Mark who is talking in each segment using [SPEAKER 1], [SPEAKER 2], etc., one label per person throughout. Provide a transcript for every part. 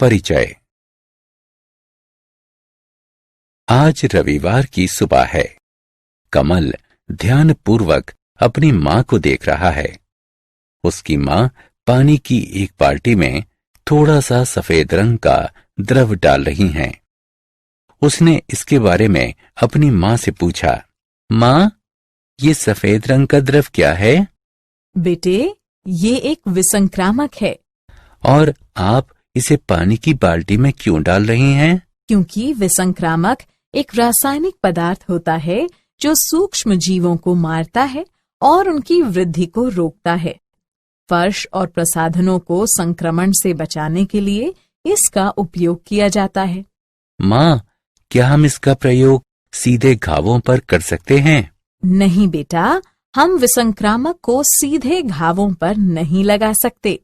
[SPEAKER 1] परिचय। आज रविवार की सुबह है। कमल ध्यानपूर्वक अपनी मां को देख रहा है। उसकी मां पानी की एक बाल्टी में थोड़ा सा सफेद रंग का द्रव डाल रही हैं। उसने इसके बारे में अपनी मां से पूछा, मां, ये सफेद रंग का द्रव क्या है?
[SPEAKER 2] बेटे, ये एक विसंक्रामक है।
[SPEAKER 1] और आप इसे पानी की बाल्टी में क्यों डाल रही हैं?
[SPEAKER 2] क्योंकि विसंक्रामक एक रासायनिक पदार्थ होता है जो सूक्ष्म जीवों को मारता है और उनकी वृद्धि को रोकता है। फर्श और प्रसाधनों को संक्रमण से बचाने के लिए इसका उपयोग किया जाता है।
[SPEAKER 1] मां, क्या हम इसका प्रयोग सीधे घावों पर कर सकते हैं?
[SPEAKER 2] नहीं बेटा, हम विसंक्रामक को सीधे घावों पर नहीं लगा सकते,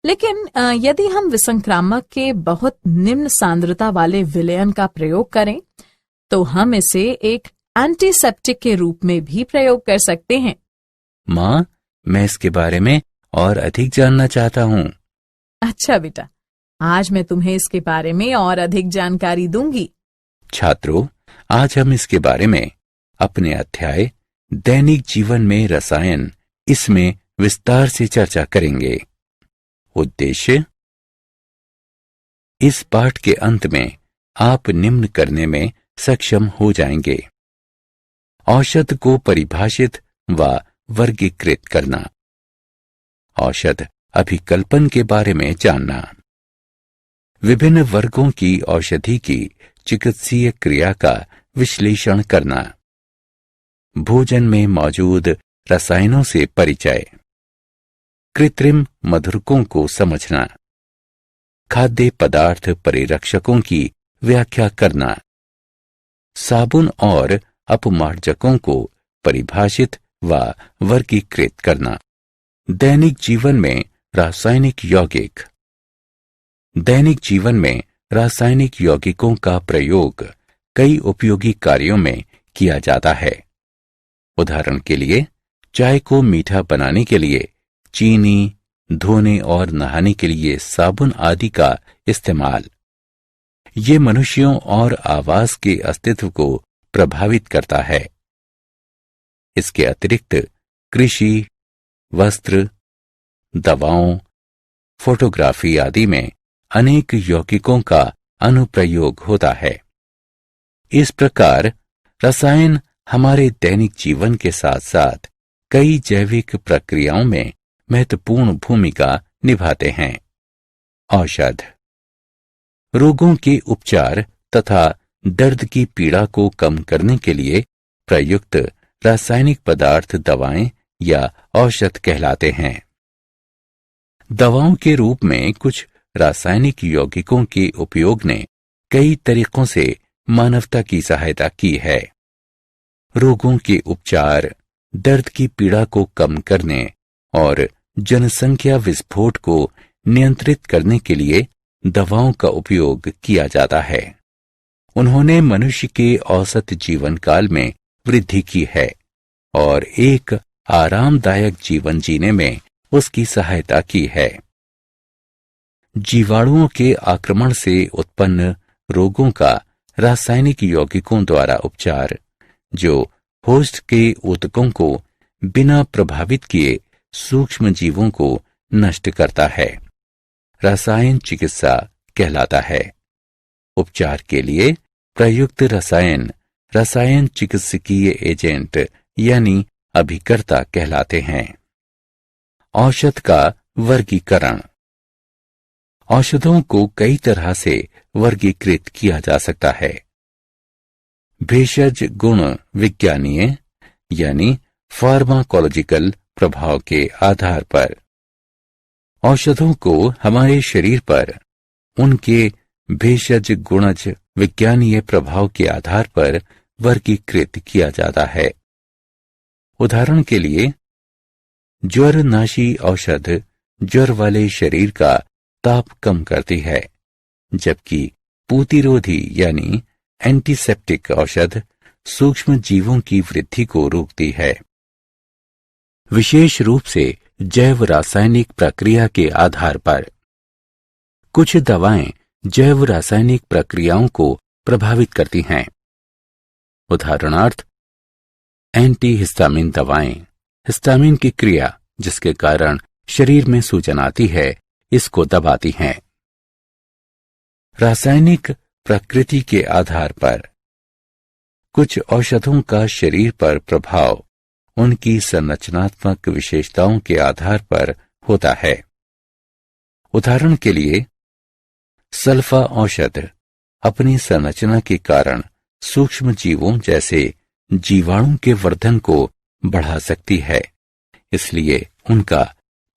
[SPEAKER 2] लेकिन यदि हम विसंक्रामक के बहुत निम्न सांद्रता वाले विलयन का प्रयोग करें तो हम इसे एक एंटीसेप्टिक के रूप में भी प्रयोग कर सकते हैं।
[SPEAKER 1] मां, मैं इसके बारे में और अधिक जानना चाहता हूं।
[SPEAKER 2] अच्छा बेटा, आज मैं तुम्हें इसके बारे में और अधिक जानकारी दूंगी।
[SPEAKER 1] छात्रों, आज हम इसके बारे में अपने अध्याय दैनिक जीवन में रसायन इसमें विस्तार से चर्चा करेंगे। उद्देश्य, इस पाठ के अंत में आप निम्न करने में सक्षम हो जाएंगे। औषध को परिभाषित व वर्गीकृत करना, औषध अभिकल्पन के बारे में जानना, विभिन्न वर्गों की औषधि की चिकित्सीय क्रिया का विश्लेषण करना, भोजन में मौजूद रसायनों से परिचय, कृत्रिम मधुरकों को समझना, खाद्य पदार्थ परिरक्षकों की व्याख्या करना, साबुन और अपमार्जकों को परिभाषित व वर्गीकृत करना, दैनिक जीवन में रासायनिक यौगिक। दैनिक जीवन में रासायनिक यौगिकों का प्रयोग कई उपयोगी कार्यों में किया जाता है। उदाहरण के लिए, चाय को मीठा बनाने के लिए चीनी, धोने और नहाने के लिए साबुन आदि का इस्तेमाल। ये मनुष्यों और आवास के अस्तित्व को प्रभावित करता है। इसके अतिरिक्त कृषि, वस्त्र, दवाओं, फोटोग्राफी आदि में अनेक यौगिकों का अनुप्रयोग होता है। इस प्रकार रसायन हमारे दैनिक जीवन के साथ साथ कई जैविक प्रक्रियाओं में महत्वपूर्ण भूमिका निभाते हैं। औषध रोगों के उपचार तथा दर्द की पीड़ा को कम करने के लिए प्रयुक्त रासायनिक पदार्थ दवाएं या औषध कहलाते हैं। दवाओं के रूप में कुछ रासायनिक यौगिकों के उपयोग ने कई तरीकों से मानवता की सहायता की है। रोगों के उपचार, दर्द की पीड़ा को कम करने और जनसंख्या विस्फोट को नियंत्रित करने के लिए दवाओं का उपयोग किया जाता है। उन्होंने मनुष्य के औसत जीवन काल में वृद्धि की है और एक आरामदायक जीवन जीने में उसकी सहायता की है। जीवाणुओं के आक्रमण से उत्पन्न रोगों का रासायनिक यौगिकों द्वारा उपचार, जो होस्ट के ऊतकों को बिना प्रभावित किए सूक्ष्म जीवों को नष्ट करता है, रसायन चिकित्सा कहलाता है। उपचार के लिए प्रयुक्त रसायन रसायन चिकित्सकीय एजेंट यानी अभिकर्ता कहलाते हैं। औषध का वर्गीकरण। औषधों को कई तरह से वर्गीकृत किया जा सकता है। भेषज गुण विज्ञानीय यानी फार्माकोलॉजिकल प्रभाव के आधार पर। औषधों को हमारे शरीर पर उनके भेषज गुणज विज्ञानीय प्रभाव के आधार पर वर्गीकृत किया जाता है। उदाहरण के लिए, ज्वरनाशी औषध ज्वर वाले शरीर का ताप कम करती है, जबकि पूतिरोधी यानी एंटीसेप्टिक औषध सूक्ष्म जीवों की वृद्धि को रोकती है। विशेष रूप से जैव रासायनिक प्रक्रिया के आधार पर कुछ दवाएं जैव रासायनिक प्रक्रियाओं को प्रभावित करती हैं। उदाहरणार्थ, एंटी हिस्टामिन दवाएं हिस्टामिन की क्रिया जिसके कारण शरीर में सूजन आती है, इसको दबाती हैं। रासायनिक प्रकृति के आधार पर कुछ औषधों का शरीर पर प्रभाव उनकी संरचनात्मक विशेषताओं के आधार पर होता है। उदाहरण के लिए, सल्फा औषध अपनी संरचना के कारण सूक्ष्म जीवों जैसे जीवाणु के वर्धन को बढ़ा सकती है, इसलिए उनका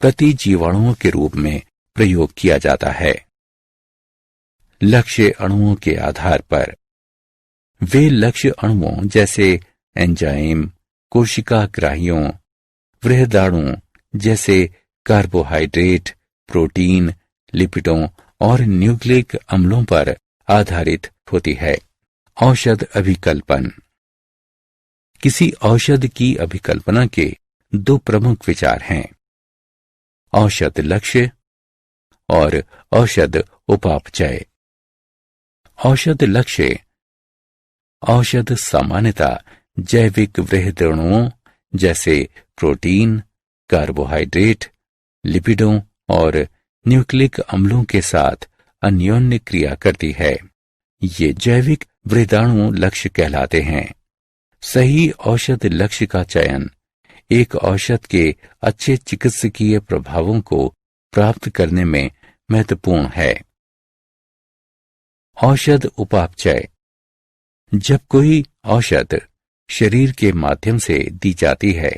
[SPEAKER 1] प्रतिजीवाणुओं के रूप में प्रयोग किया जाता है। लक्ष्य अणुओं के आधार पर वे लक्ष्य अणुओं जैसे एंजाइम, कोशिकाग्राहियों, बृहदाणु जैसे कार्बोहाइड्रेट, प्रोटीन, लिपिडों और न्यूक्लिक अम्लों पर आधारित होती है। औषध अभिकल्पन। किसी औषध की अभिकल्पना के दो प्रमुख विचार हैं, औषध लक्ष्य और औषध उपापचय। औषध लक्ष्य औषध सामान्यतः जैविक वृहदाणुओं जैसे प्रोटीन, कार्बोहाइड्रेट, लिपिडों और न्यूक्लिक अम्लों के साथ अन्योन्य क्रिया करती है। ये जैविक वृहदाणु लक्ष्य कहलाते हैं। सही औषध लक्ष्य का चयन एक औषध के अच्छे चिकित्सकीय प्रभावों को प्राप्त करने में महत्वपूर्ण है। औषध उपापचय। जब कोई औषध शरीर के माध्यम से दी जाती है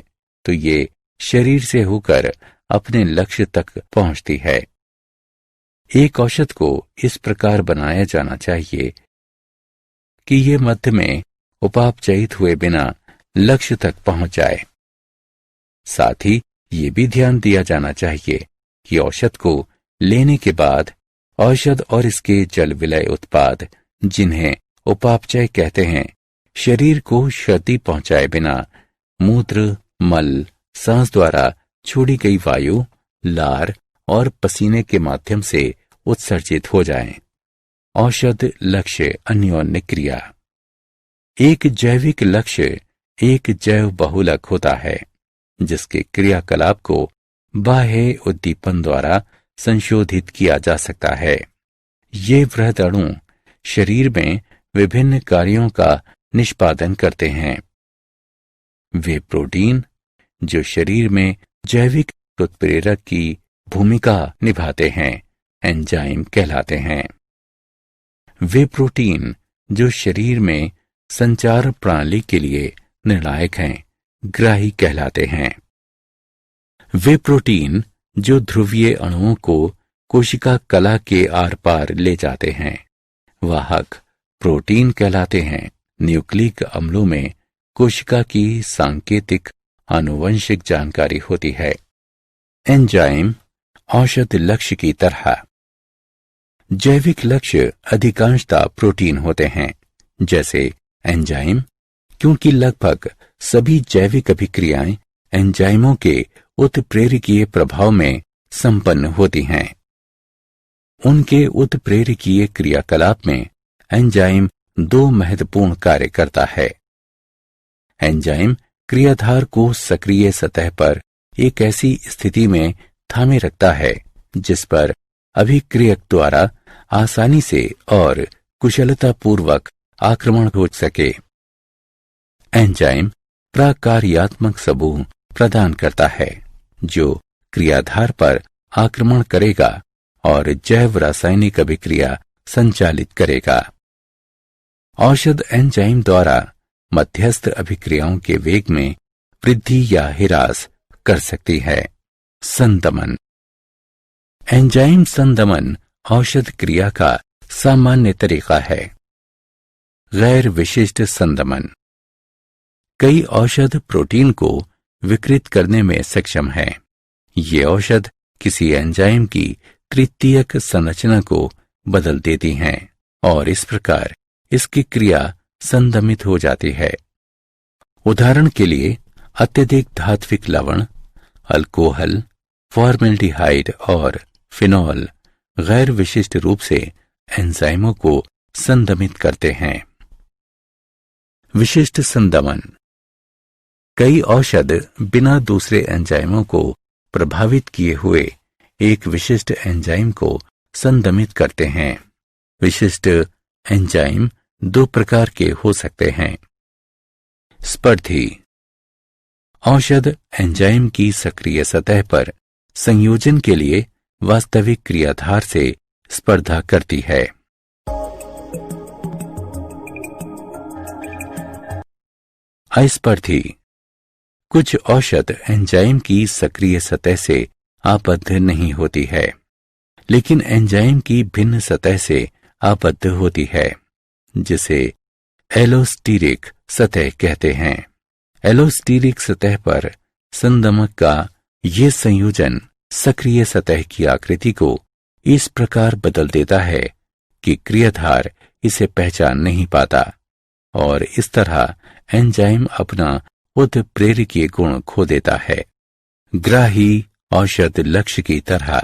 [SPEAKER 1] तो ये शरीर से होकर अपने लक्ष्य तक पहुंचती है। एक औषध को इस प्रकार बनाया जाना चाहिए कि ये मध्य में उपापचयित हुए बिना लक्ष्य तक पहुंच जाए। साथ ही ये भी ध्यान दिया जाना चाहिए कि औषध को लेने के बाद औषध और इसके जल विलय उत्पाद, जिन्हें उपापचय कहते हैं, शरीर को क्षति पहुंचाए बिना मूत्र, मल, सांस द्वारा छोड़ी गई वायु, लार और पसीने के माध्यम से उत्सर्जित हो जाएं। औषध लक्ष्य अन्योन्य क्रिया। एक जैविक लक्ष्य एक जैव बहुलक होता है जिसके क्रियाकलाप को बाह्य उद्दीपन द्वारा संशोधित किया जा सकता है। ये वृहदाणु शरीर में विभिन्न कार्यों का निष्पादन करते हैं। वे प्रोटीन जो शरीर में जैविक उत्प्रेरक की भूमिका निभाते हैं, एंजाइम कहलाते हैं। वे प्रोटीन जो शरीर में संचार प्रणाली के लिए निर्णायक हैं, ग्राही कहलाते हैं। वे प्रोटीन जो ध्रुवीय अणुओं को कोशिका कला के आर पार ले जाते हैं, वाहक प्रोटीन कहलाते हैं। न्यूक्लिक अम्लों में कोशिका की सांकेतिक आनुवंशिक जानकारी होती है। एंजाइम औषध लक्ष्य की तरह। जैविक लक्ष्य अधिकांशतः प्रोटीन होते हैं, जैसे एंजाइम, क्योंकि लगभग सभी जैविक अभिक्रियाएं एंजाइमों के उत्प्रेरकीय प्रभाव में संपन्न होती हैं। उनके उत्प्रेरकीय क्रियाकलाप में एंजाइम दो महत्वपूर्ण कार्य करता है। एंजाइम क्रियाधार को सक्रिय सतह पर एक ऐसी स्थिति में थामे रखता है जिस पर अभिक्रियक द्वारा आसानी से और कुशलतापूर्वक आक्रमण हो सके। एंजाइम प्रकार्यात्मक समूह प्रदान करता है जो क्रियाधार पर आक्रमण करेगा और जैव रासायनिक अभिक्रिया संचालित करेगा। औषध एंजाइम द्वारा मध्यस्थ अभिक्रियाओं के वेग में वृद्धि या ह्रास कर सकती है। संदमन। एंजाइम संदमन औषध क्रिया का सामान्य तरीका है। गैर विशिष्ट संदमन। कई औषध प्रोटीन को विकृत करने में सक्षम है। ये औषध किसी एंजाइम की तृतीयक संरचना को बदल देती हैं और इस प्रकार इसकी क्रिया संदमित हो जाती है। उदाहरण के लिए अत्यधिक धात्विक लवण, अल्कोहल, फॉर्मेल्डिहाइड और फिनॉल गैर विशिष्ट रूप से एंजाइमों को संदमित करते हैं। विशिष्ट संदमन। कई औषध बिना दूसरे एंजाइमों को प्रभावित किए हुए एक विशिष्ट एंजाइम को संदमित करते हैं। विशिष्ट एंजाइम दो प्रकार के हो सकते हैं। स्पर्धी। औषध एंजाइम की सक्रिय सतह पर संयोजन के लिए वास्तविक क्रियाधार से स्पर्धा करती है। अस्पर्धी। कुछ औषध एंजाइम की सक्रिय सतह से आबद्ध नहीं होती है, लेकिन एंजाइम की भिन्न सतह से आबद्ध होती है, जिसे एलोस्टेरिक सतह कहते हैं। एलोस्टेरिक सतह पर संदमक का ये संयोजन सक्रिय सतह की आकृति को इस प्रकार बदल देता है कि क्रियाधार इसे पहचान नहीं पाता और इस तरह एंजाइम अपना उत्प्रेरकीय गुण खो देता है। ग्राही औषध लक्ष्य की तरह।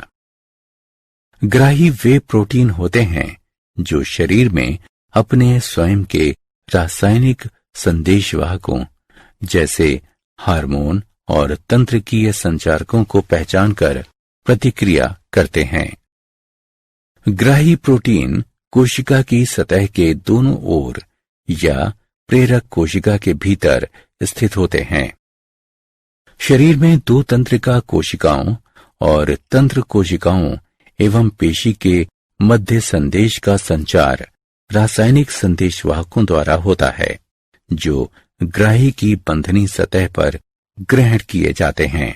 [SPEAKER 1] ग्राही वे प्रोटीन होते हैं जो शरीर में अपने स्वयं के रासायनिक संदेशवाहकों जैसे हार्मोन और तंत्रिकीय संचारकों को पहचानकर प्रतिक्रिया करते हैं। ग्राही प्रोटीन कोशिका की सतह के दोनों ओर या प्रेरक कोशिका के भीतर स्थित होते हैं। शरीर में दो तंत्रिका कोशिकाओं और तंत्र कोशिकाओं एवं पेशी के मध्य संदेश का संचार रासायनिक संदेशवाहकों द्वारा होता है, जो ग्राही की बंधनी सतह पर ग्रहण किए जाते हैं।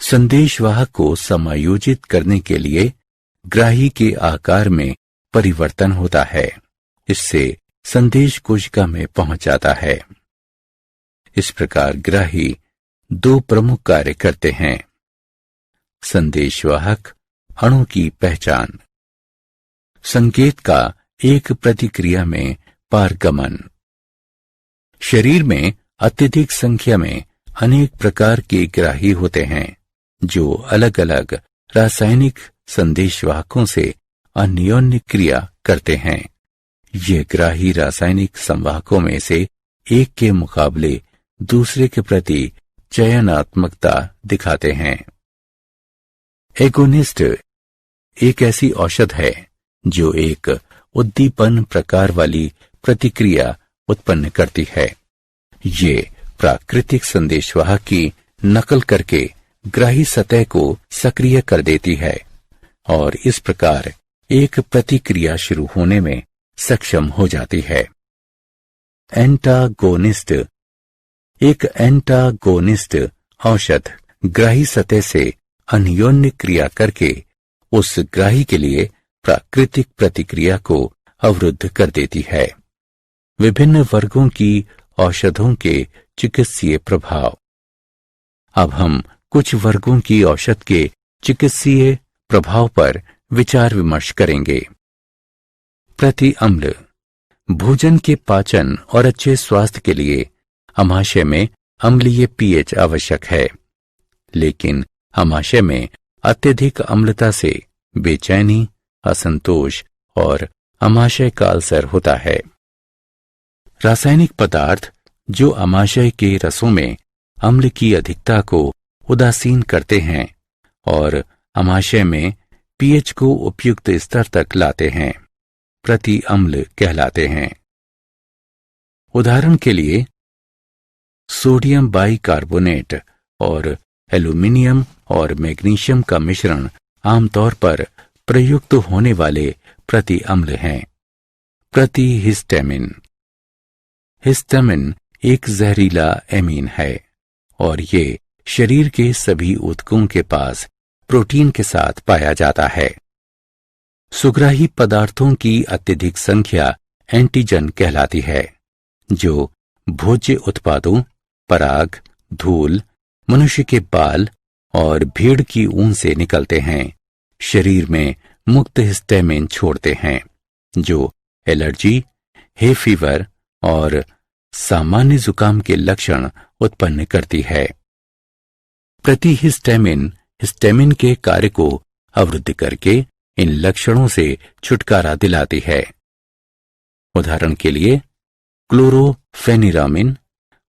[SPEAKER 1] संदेशवाहक को समायोजित करने के लिए ग्राही के आकार में परिवर्तन होता है। इससे संदेश कोशिका में पहुंच जाता है। इस प्रकार ग्राही दो प्रमुख कार्य करते हैं। संदेशवाहक अणु की पहचान, संकेत का एक प्रतिक्रिया में पारगमन। शरीर में अत्यधिक संख्या में अनेक प्रकार के ग्राही होते हैं जो अलग अलग रासायनिक संदेशवाहकों से अन्योन्य क्रिया करते हैं। ये ग्राही रासायनिक संवाहकों में से एक के मुकाबले दूसरे के प्रति चयनात्मकता दिखाते हैं। एगोनिस्ट एक ऐसी औषध है जो एक उद्दीपन प्रकार वाली प्रतिक्रिया उत्पन्न करती है। ये प्राकृतिक संदेशवाहक की नकल करके ग्राही सतह को सक्रिय कर देती है और इस प्रकार एक प्रतिक्रिया शुरू होने में सक्षम हो जाती है। एंटागोनिस्ट एक एंटागोनिस्ट औषध ग्राही सतह से अन्योन्य क्रिया करके उस ग्राही के लिए प्राकृतिक प्रतिक्रिया को अवरुद्ध कर देती है। विभिन्न वर्गों की औषधों के चिकित्सीय प्रभाव। अब हम कुछ वर्गों की औषध के चिकित्सीय प्रभाव पर विचार विमर्श करेंगे। प्रति अम्ल। भोजन के पाचन और अच्छे स्वास्थ्य के लिए अमाशय में अम्लीय पीएच आवश्यक है, लेकिन अमाशय में अत्यधिक अम्लता से बेचैनी, असंतोष और अमाशय का अल्सर होता है। रासायनिक पदार्थ जो अमाशय के रसों में अम्ल की अधिकता को उदासीन करते हैं और अमाशय में पीएच को उपयुक्त स्तर तक लाते हैं, प्रति अम्ल कहलाते हैं। उदाहरण के लिए सोडियम बाइकार्बोनेट और एल्यूमिनियम और मैग्नीशियम का मिश्रण आमतौर पर प्रयुक्त होने वाले प्रति अम्ल हैं। प्रति हिस्टामिन। हिस्टामिन एक जहरीला एमीन है और ये शरीर के सभी ऊतकों के पास प्रोटीन के साथ पाया जाता है। सुग्राही पदार्थों की अत्यधिक संख्या एंटीजन कहलाती है, जो भोज्य उत्पादों, पराग, धूल, मनुष्य के बाल और भेड़ की ऊन से निकलते हैं, शरीर में मुक्त हिस्टामिन छोड़ते हैं, जो एलर्जी, हे फीवर और सामान्य जुकाम के लक्षण उत्पन्न करती है। प्रति हिस्टामिन हिस्टामिन के कार्य को अवरुद्ध करके इन लक्षणों से छुटकारा दिलाती है। उदाहरण के लिए क्लोरोफेनिरामिन,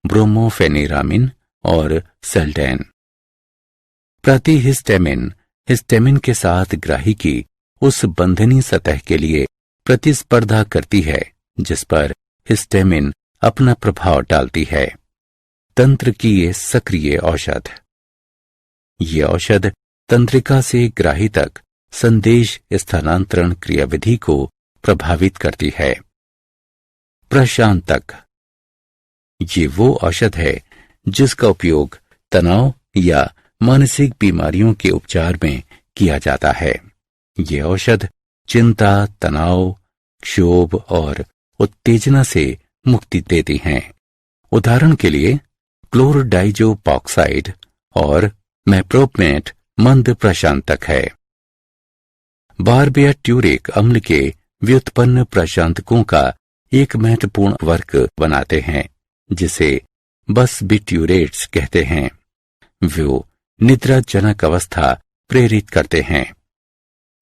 [SPEAKER 1] ब्रोमोफेनिरामिन और सेल्डेन। प्रतिहिस्टेमिन हिस्टेमिन के साथ ग्राही की उस बंधनी सतह के लिए प्रतिस्पर्धा करती है जिस पर हिस्टेमिन अपना प्रभाव डालती है। तंत्र की ये सक्रिय औषध। ये औषध तंत्रिका से ग्राही तक संदेश स्थानांतरण क्रियाविधि को प्रभावित करती है। प्रशांतक। ये वो औषध है जिसका उपयोग तनाव या मानसिक बीमारियों के उपचार में किया जाता है। ये औषध चिंता, तनाव, क्षोभ और उत्तेजना से मुक्ति देती हैं। उदाहरण के लिए क्लोरडाइजोपॉक्साइड और मेप्रोपमेट मंद प्रशांतक है। बारबिट्यूरिक अम्ल के व्युत्पन्न प्रशांतकों का एक महत्वपूर्ण वर्ग बनाते हैं जिसे बसबिट्यूरेट्स कहते हैं। वो निद्राजनक अवस्था प्रेरित करते हैं।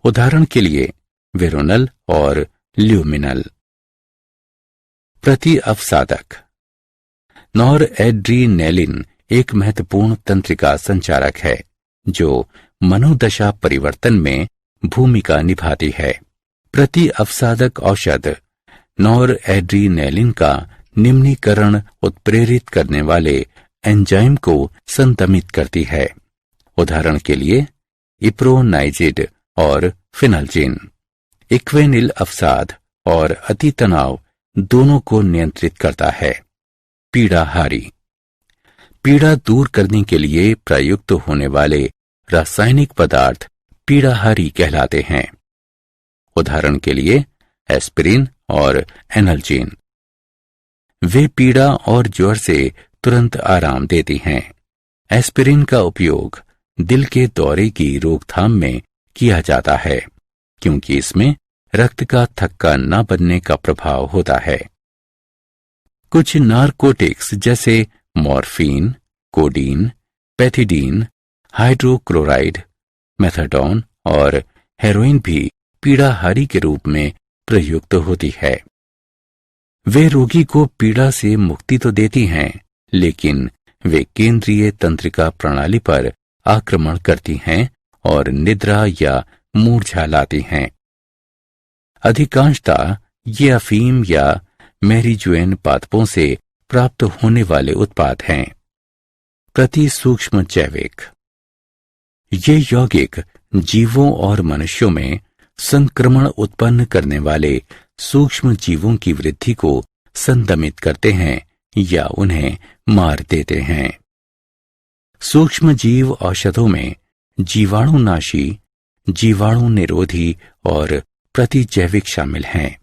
[SPEAKER 1] उदाहरण के लिए वेरोनल और ल्यूमिनल। प्रति अवसादक। नॉरएड्रीनेलिन एक महत्वपूर्ण तंत्रिका संचारक है जो मनोदशा परिवर्तन में भूमिका निभाती है। प्रति अवसादक औषध नॉरएड्रीनेलिन का निम्नीकरण उत्प्रेरित करने वाले एंजाइम को संदमित करती है। उदाहरण के लिए इप्रोनाइजिड और फिनल्जिन। इक्वेनिल अवसाद और अति तनाव दोनों को नियंत्रित करता है। पीड़ाहारी। पीड़ा दूर करने के लिए प्रयुक्त होने वाले रासायनिक पदार्थ पीड़ाहारी कहलाते हैं। उदाहरण के लिए एस्पिरिन और एनाल्जीन। वे पीड़ा और ज्वर से तुरंत आराम देती हैं। एस्पिरिन का उपयोग दिल के दौरे की रोकथाम में किया जाता है क्योंकि इसमें रक्त का थक्का न बनने का प्रभाव होता है। कुछ नारकोटिक्स जैसे morphine, codeine, pethidine, hydrochloride, methadone और हेरोइन भी पीड़ाहारी के रूप में प्रयुक्त होती है। वे रोगी को पीड़ा से मुक्ति तो देती हैं, लेकिन वे केंद्रीय तंत्रिका प्रणाली पर आक्रमण करती हैं और निद्रा या मूर्छा लाती हैं। अधिकांशतः ये अफीम या मैरिजुएन पादपों से प्राप्त होने वाले उत्पाद हैं। प्रति सूक्ष्म जैविक। ये यौगिक जीवों और मनुष्यों में संक्रमण उत्पन्न करने वाले सूक्ष्म जीवों की वृद्धि को संदमित करते हैं या उन्हें मार देते हैं। सूक्ष्म जीव औषधों में जीवाणुनाशी, जीवाणु निरोधी और प्रतिजैविक शामिल हैं।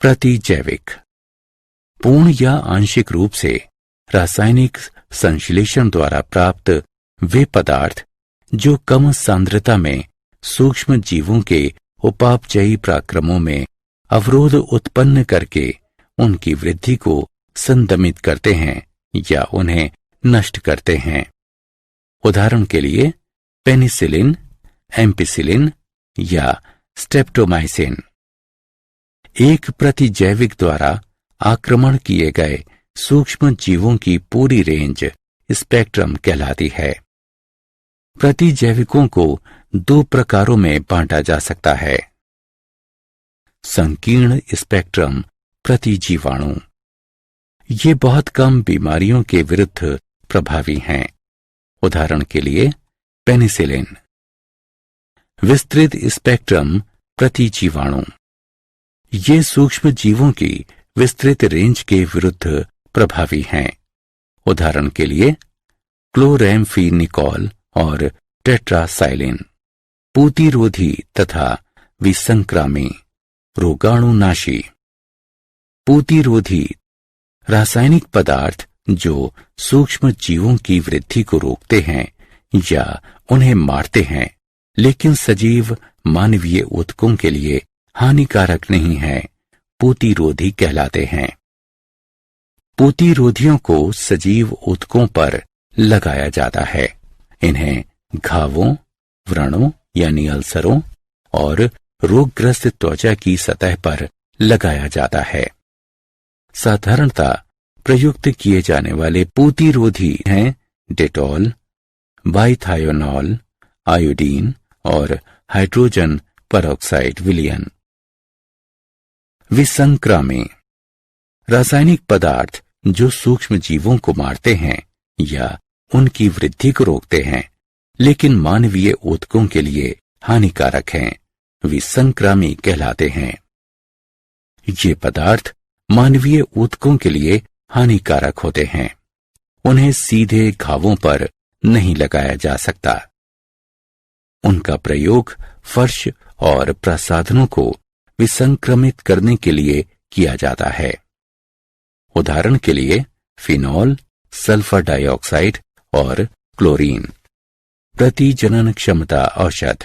[SPEAKER 1] प्रतिजैविक पूर्ण या आंशिक रूप से रासायनिक संश्लेषण द्वारा प्राप्त वे पदार्थ जो कम सांद्रता में सूक्ष्म जीवों के उपापचयी पराक्रमों में अवरोध उत्पन्न करके उनकी वृद्धि को संदमित करते हैं या उन्हें नष्ट करते हैं। उदाहरण के लिए पेनिसिलिन, एम्पिसिलिन या स्ट्रेप्टोमाइसिन। एक प्रतिजैविक द्वारा आक्रमण किए गए सूक्ष्म जीवों की पूरी रेंज स्पेक्ट्रम कहलाती है। प्रतिजैविकों को दो प्रकारों में बांटा जा सकता है। संकीर्ण स्पेक्ट्रम प्रतिजीवाणु। ये बहुत कम बीमारियों के विरुद्ध प्रभावी हैं। उदाहरण के लिए पेनिसिलिन। विस्तृत स्पेक्ट्रम प्रतिजीवाणु। ये सूक्ष्म जीवों की विस्तृत रेंज के विरुद्ध प्रभावी हैं। उदाहरण के लिए क्लोरेम्फेनिकोल और टेट्रासाइलिन। पूतिरोधी तथा विसंक्रामी, रोगाणुनाशी। पूतिरोधी रासायनिक पदार्थ जो सूक्ष्म जीवों की वृद्धि को रोकते हैं या उन्हें मारते हैं, लेकिन सजीव मानवीय ऊतकों के लिए हानिकारक नहीं है, पूतिरोधी कहलाते हैं। पूतिरोधियों को सजीव ऊतकों पर लगाया जाता है। इन्हें घावों, व्रणों यानी अल्सरों और रोगग्रस्त त्वचा की सतह पर लगाया जाता है। साधारणतः प्रयुक्त किए जाने वाले प्रतिरोधी हैं डेटॉल, बाइथायोनॉल, आयोडीन और हाइड्रोजन परऑक्साइड विलयन। विसंक्रामी रासायनिक पदार्थ जो सूक्ष्म जीवों को मारते हैं या उनकी वृद्धि को रोकते हैं, लेकिन मानवीय ऊतकों के लिए हानिकारक हैं, विसंक्रामी कहलाते हैं। ये पदार्थ मानवीय ऊतकों के लिए हानिकारक होते हैं। उन्हें सीधे घावों पर नहीं लगाया जा सकता। उनका प्रयोग फर्श और प्रसाधनों को विसंक्रमित करने के लिए किया जाता है। उदाहरण के लिए फिनॉल, सल्फर डाइऑक्साइड और क्लोरीन। प्रतिजनन क्षमता औषध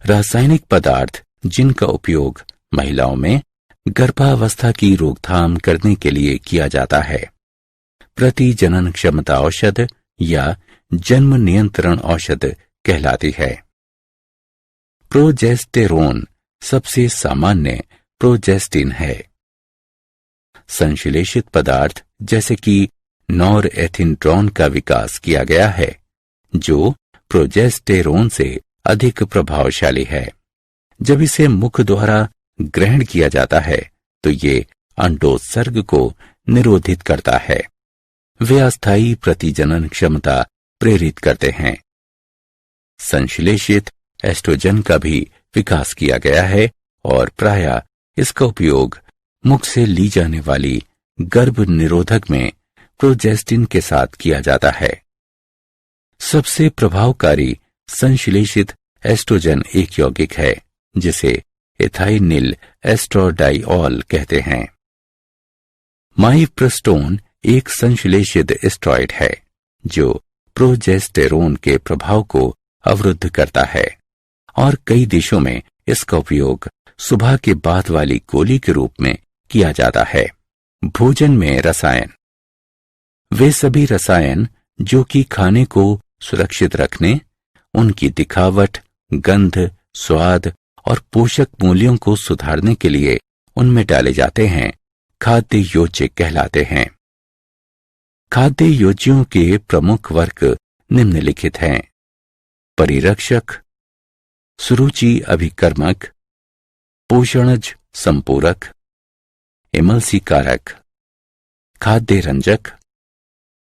[SPEAKER 1] रासायनिक पदार्थ जिनका उपयोग महिलाओं में गर्भावस्था की रोकथाम करने के लिए किया जाता है। प्रतिजनन क्षमता औषध या जन्म नियंत्रण औषध कहलाती है। प्रोजेस्टेरोन सबसे सामान्य प्रोजेस्टिन है। संश्लेषित पदार्थ जैसे कि नॉरएथिंड्रोन का विकास किया गया है, जो प्रोजेस्टेरोन से अधिक प्रभावशाली है। जब इसे मुख द्वारा ग्रहण किया जाता है तो ये अंडोत्सर्ग को निरोधित करता है। वे अस्थायी प्रतिजनन क्षमता प्रेरित करते हैं। संश्लेषित एस्ट्रोजन का भी विकास किया गया है और प्रायः इसका उपयोग मुख से ली जाने वाली गर्भ निरोधक में प्रोजेस्टिन के साथ किया जाता है। सबसे प्रभावकारी संश्लेषित एस्ट्रोजन एक यौगिक है जिसे एथाइनिल एस्ट्रोडाइऑल कहते हैं। माइप्रस्टोन एक संश्लेषित एस्ट्रॉइड है जो प्रोजेस्टेरोन के प्रभाव को अवरुद्ध करता है और कई देशों में इसका उपयोग सुबह के बाद वाली गोली के रूप में किया जाता है। भोजन में रसायन वे सभी रसायन जो कि खाने को सुरक्षित रखने, उनकी दिखावट, गंध, स्वाद और पोषक मूल्यों को सुधारने के लिए उनमें डाले जाते हैं, खाद्य योज्य कहलाते हैं। खाद्य योज्यों के प्रमुख वर्ग निम्नलिखित हैं: परिरक्षक, सुरुचि अभिकर्मक, पोषणज संपूरक, इमल्सीकारक, खाद्य रंजक,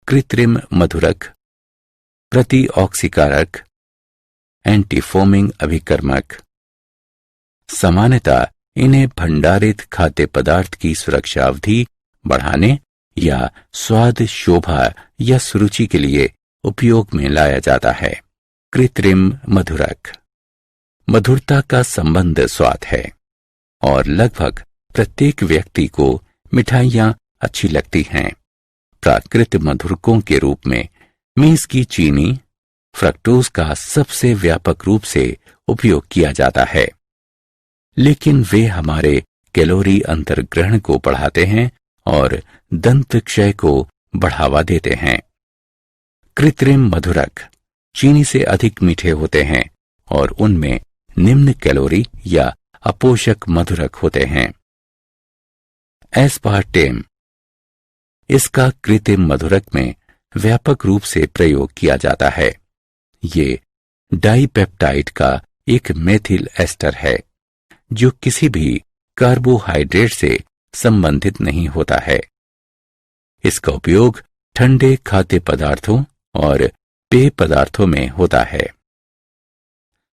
[SPEAKER 1] कृत्रिम मधुरक, प्रतिऑक्सीकारक, एंटीफोमिंग अभिकर्मक। सामान्यतः इन्हें भंडारित खाद्य पदार्थ की सुरक्षा अवधि बढ़ाने या स्वाद, शोभा या सुरुचि के लिए उपयोग में लाया जाता है। कृत्रिम मधुरक मधुरता का संबंध स्वाद है और लगभग प्रत्येक व्यक्ति को मिठाइयाँ अच्छी लगती हैं। प्राकृतिक मधुरकों के रूप में मेज की चीनी, फ्रक्टोज का सबसे व्यापक रूप से उपयोग किया जाता है, लेकिन वे हमारे कैलोरी अंतर्ग्रहण को बढ़ाते हैं और दंत क्षय को बढ़ावा देते हैं। कृत्रिम मधुरक चीनी से अधिक मीठे होते हैं और उनमें निम्न कैलोरी या अपोषक मधुरक होते हैं। एस्पार्टेम इसका कृत्रिम मधुरक में व्यापक रूप से प्रयोग किया जाता है। ये डाइपेप्टाइड का एक मेथिल एस्टर है जो किसी भी कार्बोहाइड्रेट से संबंधित नहीं होता है। इसका उपयोग ठंडे खाद्य पदार्थों और पेय पदार्थों में होता है।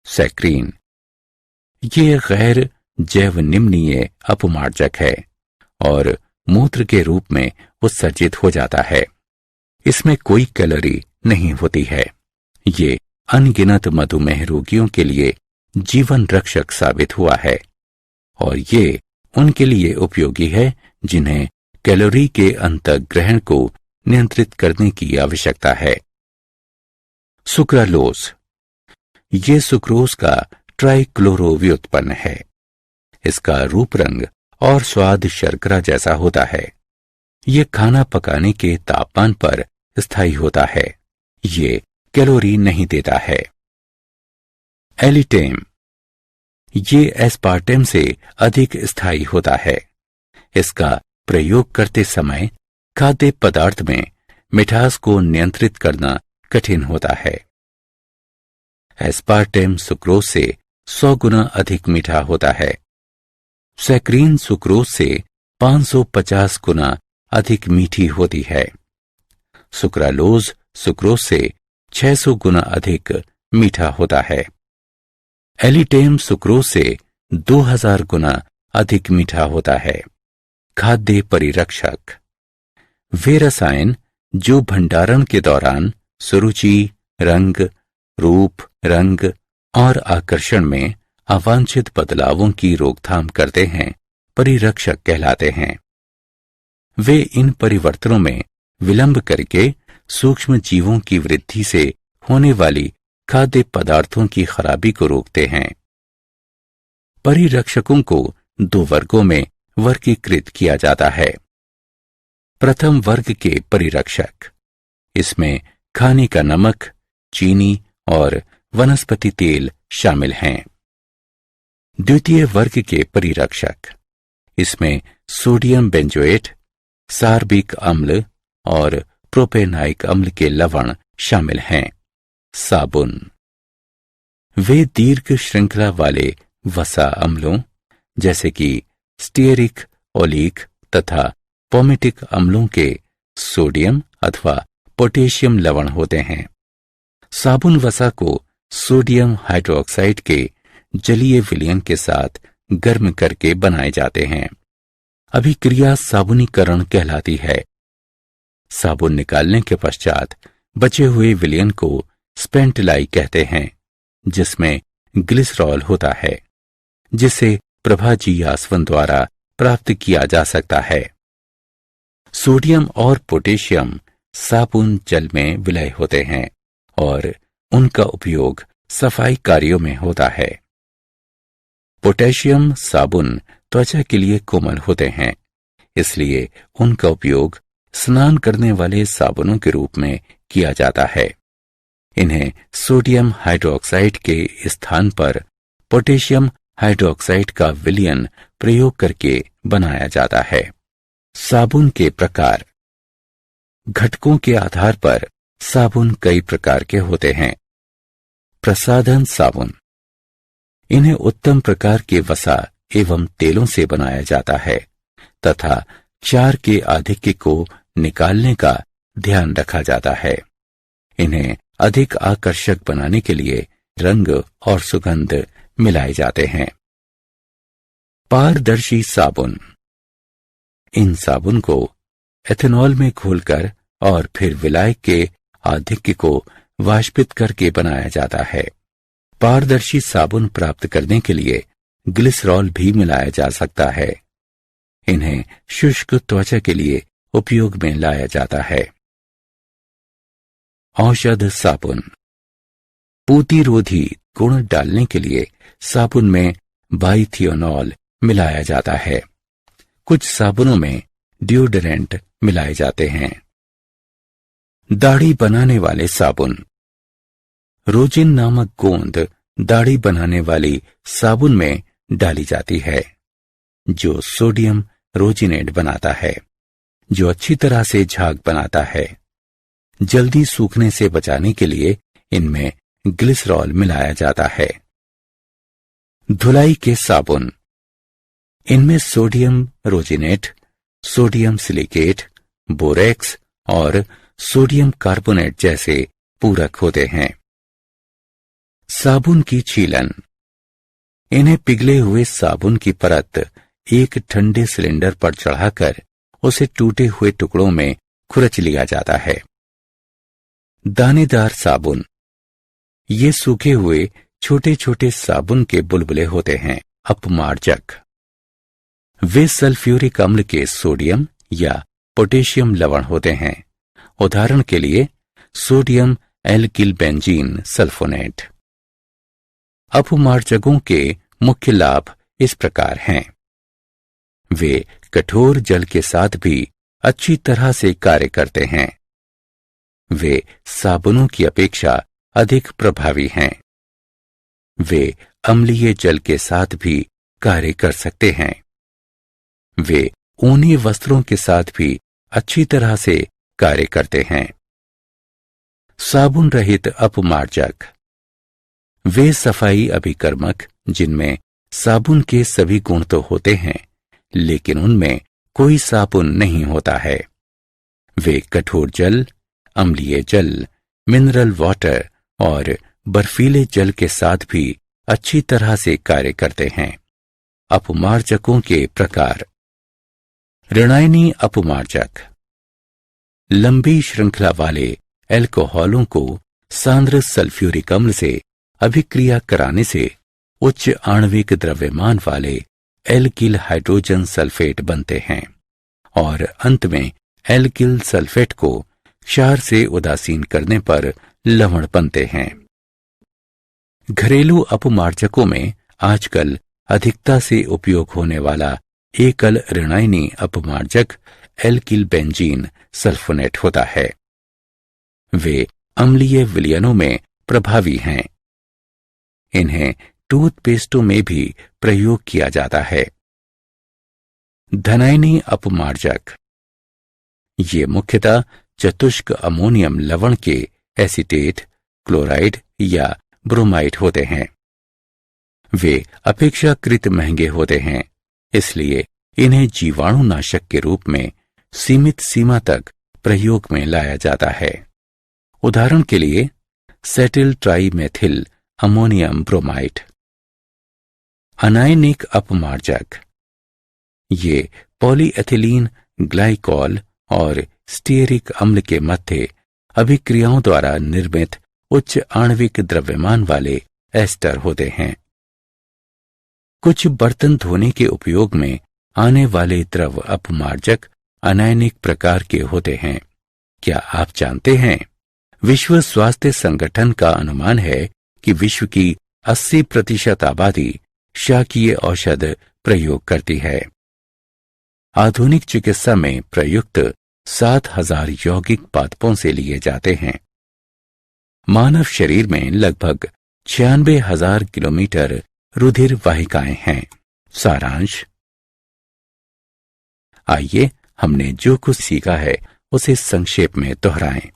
[SPEAKER 1] सैक्रीन ये गैर जैव निम्नीय अपमार्जक है और मूत्र के रूप में उत्सर्जित हो जाता है। इसमें कोई कैलोरी नहीं होती है। ये अनगिनत मधुमेह रोगियों के लिए जीवन रक्षक साबित हुआ है और ये उनके लिए उपयोगी है जिन्हें कैलोरी के अंतर्ग्रहण को नियंत्रित करने की आवश्यकता है। सुक्रालोज ये सुक्रोज का ट्राइक्लोरो व्युत्पन्न है। इसका रूप, रंग और स्वाद शर्करा जैसा होता है। ये खाना पकाने के तापमान पर स्थायी होता है। ये कैलोरी नहीं देता है। एलिटेम ये एस्पार्टेम से अधिक स्थायी होता है। इसका प्रयोग करते समय खाद्य पदार्थ में मिठास को नियंत्रित करना कठिन होता है। एस्पार्टेम सुक्रोज से 100 गुना अधिक मीठा होता है। सैकरीन सुक्रोज से 550 गुना अधिक मीठी होती है। सुक्रालोज सुक्रोज से 600 गुना अधिक मीठा होता है। एलिटेम सुक्रोज से 2000 गुना अधिक मीठा होता है। खाद्य परिरक्षक वे रसायन जो भंडारण के दौरान सुरुचि, रंग, रूप, रंग और आकर्षण में अवांछित बदलावों की रोकथाम करते हैं, परिरक्षक कहलाते हैं। वे इन परिवर्तनों में विलंब करके सूक्ष्म जीवों की वृद्धि से होने वाली खाद्य पदार्थों की खराबी को रोकते हैं। परिरक्षकों को 2 वर्गों में वर्गीकृत किया जाता है। प्रथम वर्ग के परिरक्षक, इसमें खाने का नमक, चीनी और वनस्पति तेल शामिल हैं। द्वितीय वर्ग के परिरक्षक, इसमें सोडियम बेंजोएट, सार्बिक अम्ल और प्रोपेनाइक अम्ल के लवण शामिल हैं। साबुन वे दीर्घ श्रृंखला वाले वसा अम्लों जैसे कि स्टीयरिक, ओलिक तथा पोमेटिक अम्लों के सोडियम अथवा पोटेशियम लवण होते हैं। साबुन वसा को सोडियम हाइड्रोक्साइड के जलीय विलयन के साथ गर्म करके बनाए जाते हैं। अभिक्रिया साबुनीकरण कहलाती है। साबुन निकालने के पश्चात बचे हुए विलयन को स्पेंटलाई कहते हैं, जिसमें ग्लिसरॉल होता है, जिसे प्रभाजी आसवन द्वारा प्राप्त किया जा सकता है। सोडियम और पोटेशियम साबुन जल में विलय होते हैं और उनका उपयोग सफाई कार्यों में होता है। पोटेशियम साबुन त्वचा के लिए कोमल होते हैं, इसलिए उनका उपयोग स्नान करने वाले साबुनों के रूप में किया जाता है। इन्हें सोडियम हाइड्रोक्साइड के स्थान पर पोटेशियम हाइड्रोक्साइड का विलयन प्रयोग करके बनाया जाता है। साबुन के प्रकार घटकों के आधार पर साबुन कई प्रकार के होते हैं। प्रसाधन साबुन, इन्हें उत्तम प्रकार के वसा एवं तेलों से बनाया जाता है तथा क्षार के आधिक्य को निकालने का ध्यान रखा जाता है। इन्हें अधिक आकर्षक बनाने के लिए रंग और सुगंध मिलाए जाते हैं। पारदर्शी साबुन, इन साबुन को एथेनॉल में घोलकर और फिर विलायक के आधिक्य को वाष्पित करके बनाया जाता है। पारदर्शी साबुन प्राप्त करने के लिए ग्लिसरॉल भी मिलाया जा सकता है। इन्हें शुष्क त्वचा के लिए उपयोग में लाया जाता है। औषध साबुन, पूतिरोधी गुण डालने के लिए साबुन में बाइथियोनॉल मिलाया जाता है। कुछ साबुनों में डिओडोरेंट मिलाए जाते हैं। दाढ़ी बनाने वाले साबुन, रोजिन नामक गोंद दाढ़ी बनाने वाली साबुन में डाली जाती है, जो सोडियम रोजिनेट बनाता है, जो अच्छी तरह से झाग बनाता है। जल्दी सूखने से बचाने के लिए इनमें ग्लिसरॉल मिलाया जाता है। धुलाई के साबुन, इनमें सोडियम रोजिनेट, सोडियम सिलिकेट, बोरेक्स और सोडियम कार्बोनेट जैसे पूरक होते हैं। साबुन की छीलन, इन्हें पिघले हुए साबुन की परत एक ठंडे सिलेंडर पर चढ़ाकर उसे टूटे हुए टुकड़ों में खुरच लिया जाता है। दानेदार साबुन, ये सूखे हुए छोटे छोटे साबुन के बुलबुले होते हैं। अपमार्जक, वे सल्फ्यूरिक अम्ल के सोडियम या पोटेशियम लवण होते हैं। उदाहरण के लिए सोडियम एल्किल बेंजीन सल्फोनेट। अपमार्जकों के मुख्य लाभ इस प्रकार हैं। वे कठोर जल के साथ भी अच्छी तरह से कार्य करते हैं। वे साबुनों की अपेक्षा अधिक प्रभावी हैं। वे अम्लीय जल के साथ भी कार्य कर सकते हैं। वे ऊनी वस्त्रों के साथ भी अच्छी तरह से कार्य करते हैं। साबुन रहित अपमार्जक। वे सफाई अभिकर्मक जिनमें साबुन के सभी गुण तो होते हैं, लेकिन उनमें कोई साबुन नहीं होता है। वे कठोर जल, अम्लीय जल, मिनरल वाटर और बर्फीले जल के साथ भी अच्छी तरह से कार्य करते हैं। अपमार्जकों के प्रकार। ऋणायनी अपमार्जक। लंबी श्रृंखला वाले एल्कोहलों को सांद्र सल्फ्यूरिक अम्ल से अभिक्रिया कराने से उच्च आणविक द्रव्यमान वाले एल्किल हाइड्रोजन सल्फेट बनते हैं और अंत में एल्किल सल्फेट को क्षार से उदासीन करने पर लवण बनते हैं। घरेलू अपमार्जकों में आजकल अधिकता से उपयोग होने वाला एकल ऋणायनी अपमार्जक एल्किल बेंजीन सल्फोनेट होता है। वे अम्लीय विलयनों में प्रभावी हैं। इन्हें टूथपेस्टों में भी प्रयोग किया जाता है। धनायनी अपमार्जक। ये मुख्यतः चतुष्क अमोनियम लवण के एसीटेट, क्लोराइड या ब्रोमाइड होते हैं। वे अपेक्षाकृत महंगे होते हैं, इसलिए इन्हें जीवाणुनाशक के रूप में सीमित सीमा तक प्रयोग में लाया जाता है। उदाहरण के लिए सेटिल ट्राइमेथिल अमोनियम ब्रोमाइड। अनायनिक अपमार्जक। ये पॉलीएथिलीन ग्लाइकॉल और स्टीयरिक अम्ल के मध्य अभिक्रियाओं द्वारा निर्मित उच्च आणविक द्रव्यमान वाले एस्टर होते हैं। कुछ बर्तन धोने के उपयोग में आने वाले द्रव अपमार्जक अनायनिक प्रकार के होते हैं। क्या आप जानते हैं, विश्व स्वास्थ्य संगठन का अनुमान है कि विश्व की 80% आबादी शाकीय औषध प्रयोग करती है। आधुनिक चिकित्सा में प्रयुक्त 7000 यौगिक पादपों से लिए जाते हैं। मानव शरीर में लगभग 96,000 किलोमीटर रुधिर वाहिकाएं हैं। सारांश। आइए हमने जो कुछ सीखा है उसे संक्षेप में दोहराएं।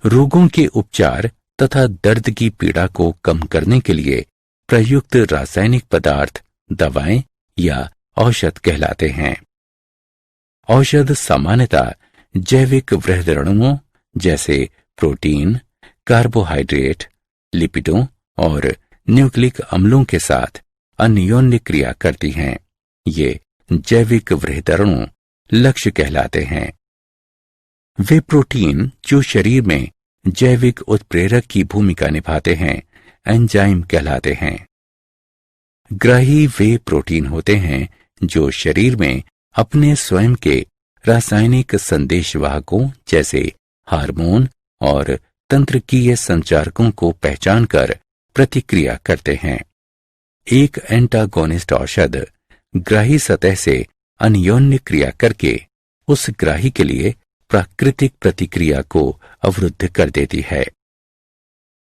[SPEAKER 1] रोगों के उपचार तथा दर्द की पीड़ा को कम करने के लिए प्रयुक्त रासायनिक पदार्थ दवाएं या औषध कहलाते हैं। औषध सामान्यतः जैविक वृहदरणुओं जैसे प्रोटीन, कार्बोहाइड्रेट, लिपिडों और न्यूक्लिक अम्लों के साथ अन्योन्य क्रिया करती हैं। ये जैविक वृहदरणु लक्ष्य कहलाते हैं। वे प्रोटीन जो शरीर में जैविक उत्प्रेरक की भूमिका निभाते हैं एंजाइम कहलाते हैं। ग्राही वे प्रोटीन होते हैं जो शरीर में अपने स्वयं के रासायनिक संदेशवाहकों जैसे हार्मोन और तंत्रिकीय संचारकों को पहचानकर प्रतिक्रिया करते हैं। एक एंटागोनिस्ट औषध ग्राही सतह से अन्योन्य क्रिया करके उस ग्राही के लिए प्राकृतिक प्रतिक्रिया को अवरुद्ध कर देती है।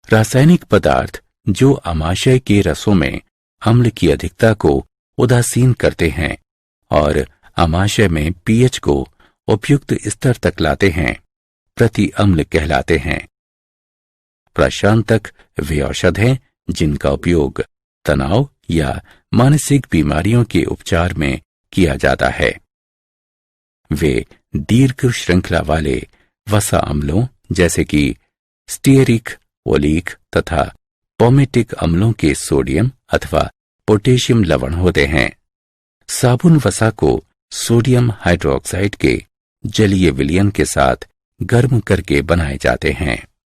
[SPEAKER 1] रासायनिक पदार्थ जो आमाशय के रसों में अम्ल की अधिकता को उदासीन करते हैं और आमाशय में पीएच को उपयुक्त स्तर तक लाते हैं, प्रति अम्ल कहलाते हैं। प्रशांतक वे औषध हैं जिनका उपयोग तनाव या मानसिक बीमारियों के उपचार में किया जाता है। वे दीर्घ श्रृंखला वाले वसा अम्लों जैसे कि स्टीयरिक, ओलिक तथा पोमेटिक अम्लों के सोडियम अथवा पोटेशियम लवण होते हैं। साबुन वसा को सोडियम हाइड्रोक्साइड के जलीय विलयन के साथ गर्म करके बनाए जाते हैं।